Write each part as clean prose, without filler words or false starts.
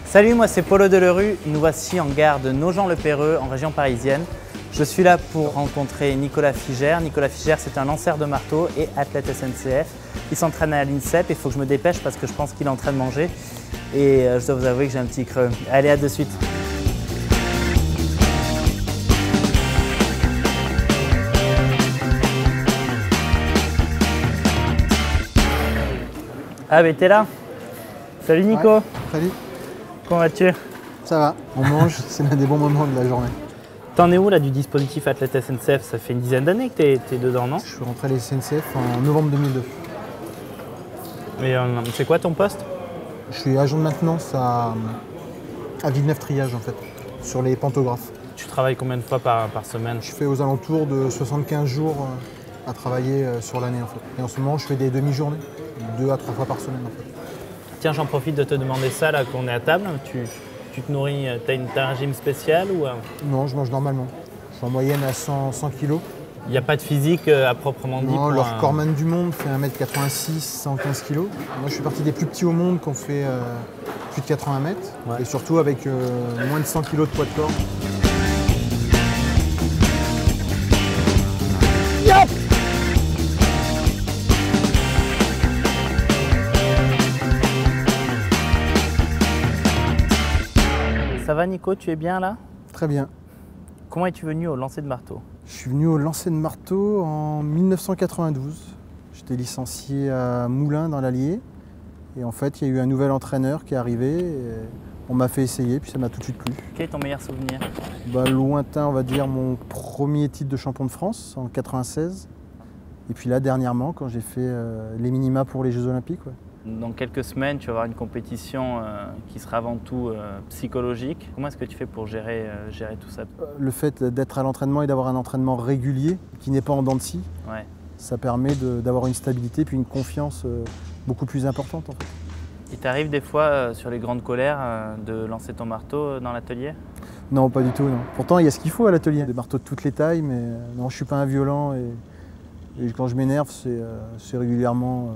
Salut, moi c'est Polo Delerue. Nous voici en gare de Nogent-le-Péreux, en région parisienne. Je suis là pour rencontrer Nicolas Figère. Nicolas Figère, c'est un lanceur de marteau et athlète SNCF. Il s'entraîne à l'INSEP et il faut que je me dépêche parce que je pense qu'il est en train de manger. Et je dois vous avouer que j'ai un petit creux. Allez, à de suite. Ah, mais t'es là? Salut Nico. Ouais, salut. Comment vas-tu? Ça va, on mange, c'est l'un des bons moments de la journée. T'en es où là du dispositif athlète SNCF? Ça fait une dizaine d'années que t'es dedans, non? Je suis rentré à la SNCF en novembre 2002. Et c'est quoi ton poste? Je suis agent de maintenance à Villeneuve-Triage en fait, sur les pantographes. Tu travailles combien de fois par semaine? Je fais aux alentours de 75 jours à travailler sur l'année en fait. Et en ce moment, je fais des demi-journées, 2 à 3 fois par semaine en fait. Tiens, j'en profite de te demander ça là qu'on est à table. Tu te nourris, t'as un régime spécial ou Non, je mange normalement. Je suis en moyenne à 100 kg. Il n'y a pas de physique à proprement dit? Non, le recordman du monde fait 1m86, 115 kg. Moi, je suis parti des plus petits au monde qui ont fait plus de 80 mètres. Ouais. Et surtout avec moins de 100 kg de poids de corps. Yep. Ça va Nico, tu es bien là? Très bien. Comment es-tu venu au lancer de marteau? Je suis venu au lancer de marteau en 1992. J'étais licencié à Moulins dans l'Allier. Et en fait, il y a eu un nouvel entraîneur qui est arrivé. Et on m'a fait essayer, puis ça m'a tout de suite plu. Quel est ton meilleur souvenir? Lointain, on va dire mon premier titre de champion de France en 96. Et puis là, dernièrement, quand j'ai fait les minima pour les Jeux Olympiques. Ouais. Dans quelques semaines, tu vas avoir une compétition qui sera avant tout psychologique. Comment est-ce que tu fais pour gérer tout ça? Le fait d'être à l'entraînement et d'avoir un entraînement régulier, qui n'est pas en dents de scie, ouais, ça permet d'avoir une stabilité puis une confiance beaucoup plus importante. En fait. Il t'arrive des fois, sur les grandes colères, de lancer ton marteau dans l'atelier? Non, pas du tout. Non. Pourtant, il y a ce qu'il faut à l'atelier. Des marteaux de toutes les tailles, mais non, je ne suis pas un violent. Et quand je m'énerve, c'est régulièrement...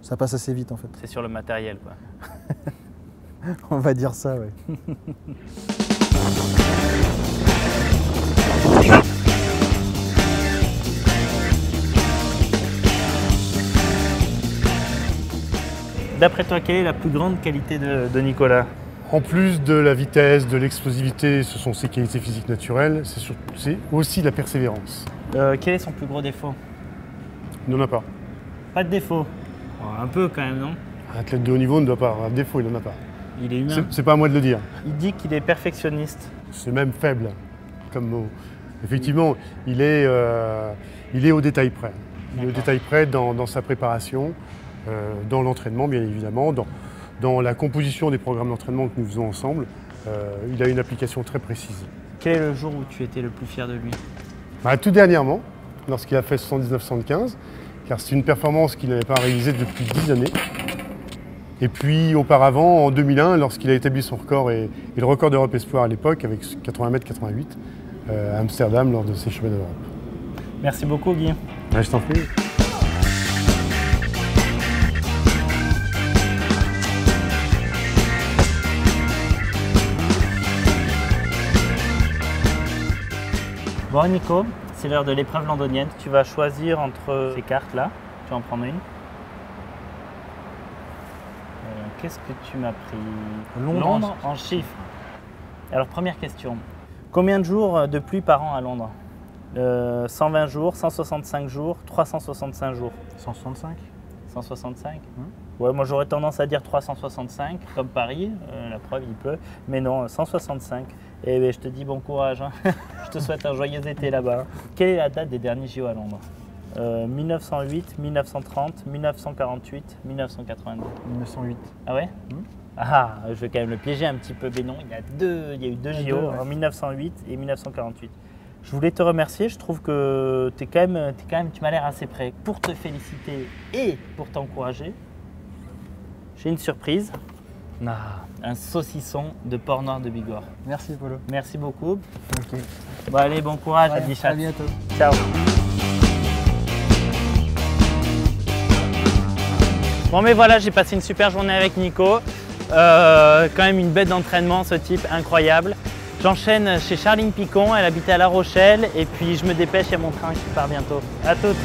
ça passe assez vite en fait. C'est sur le matériel quoi. On va dire ça, oui. D'après toi, quelle est la plus grande qualité de Nicolas? En plus de la vitesse, de l'explosivité, ce sont ses qualités physiques naturelles, c'est aussi la persévérance. Quel est son plus gros défaut? Il n'en a pas. Pas de défaut? Un peu quand même, non? Un athlète de haut niveau ne doit pas avoir de défaut, il n'en a pas. Il est humain. C'est pas à moi de le dire. Il dit qu'il est perfectionniste. C'est même faible comme mot. Effectivement, il est au détail près. Il est au détail près dans sa préparation, dans l'entraînement bien évidemment, dans la composition des programmes d'entraînement que nous faisons ensemble. Il a une application très précise. Quel est le jour où tu étais le plus fier de lui? Tout dernièrement, lorsqu'il a fait 79-75. Car c'est une performance qu'il n'avait pas réalisée depuis 10 années. Et puis auparavant, en 2001, lorsqu'il a établi son record et le record d'Europe Espoir à l'époque, avec 80,88 m à Amsterdam lors de ses championnats d'Europe. Merci beaucoup Guy. Je t'en prie. Bon Nico, c'est l'heure de l'épreuve londonienne. Tu vas choisir entre ces cartes là. Tu vas en prendre une. Qu'est-ce que tu m'as pris? Londres en chiffres. Alors première question. Combien de jours de pluie par an à Londres? 120 jours, 165 jours, 365 jours. 165. 165 Ouais, moi j'aurais tendance à dire 365, comme Paris, la preuve il pleut. Mais non, 165. Et ben, je te dis bon courage, hein. Je te souhaite un joyeux été là-bas. Quelle est la date des derniers JO à Londres? 1908, 1930, 1948, 1982. 1908. Ah ouais? Ah, je vais quand même le piéger un petit peu, mais non, il y a eu deux JO, en 1908 et 1948. Je voulais te remercier, je trouve que tu m'as l'air assez prêt. Pour te féliciter et pour t'encourager, j'ai une surprise. Un saucisson de porc noir de Bigorre. Merci Polo. Merci beaucoup. Okay. Bon allez, bon courage, ouais, Adichat. À bientôt. Ciao. Bon mais voilà, j'ai passé une super journée avec Nico. Quand même une bête d'entraînement, ce type, incroyable. J'enchaîne chez Charline Picon, elle habitait à La Rochelle. Et puis je me dépêche, il y a mon train qui part bientôt. À toutes.